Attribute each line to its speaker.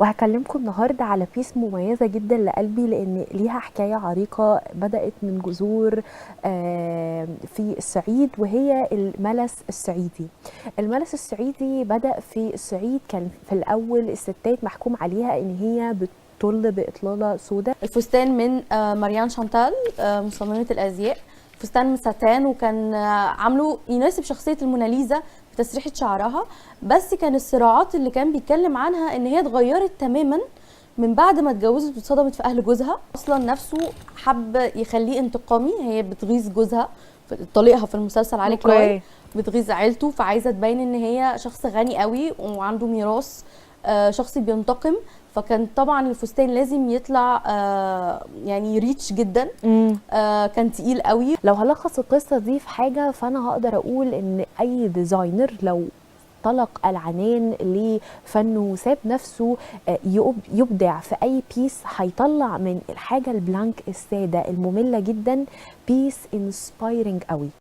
Speaker 1: وهكلمكم النهارده على بيس مميزة جدا لقلبي لأن ليها حكاية عريقة بدأت من جذور في الصعيد، وهي الملس الصعيدي. الملس الصعيدي بدأ في الصعيد. كان في الأول الستات محكوم عليها إن هي بتطل بإطلالة سوداء.
Speaker 2: الفستان من ماريان شانتال، مصممة الأزياء. فستان من ساتان، وكان عامله يناسب شخصية الموناليزا بتسريحة شعرها. بس كان الصراعات اللي كان بيتكلم عنها ان هي اتغيرت تماما من بعد ما اتجوزت واتصدمت في اهل جوزها. اصلا نفسه حب يخليه انتقامي، هي بتغيظ جوزها طليقها في المسلسل علي كلاي، بتغيظ عيلته، فعايزه تبين ان هي شخص غني قوي وعنده ميراث، شخص بينتقم. فكان طبعا الفستان لازم يطلع يعني ريتش جدا، كان تقيل قوي.
Speaker 1: لو هلخص القصة دي في حاجة فأنا هقدر أقول إن أي ديزاينر لو طلق العنان لفنه وساب نفسه يبدع في أي بيس، هيطلع من الحاجة البلانك السادة المملة جدا بيس انسبايرنج قوي.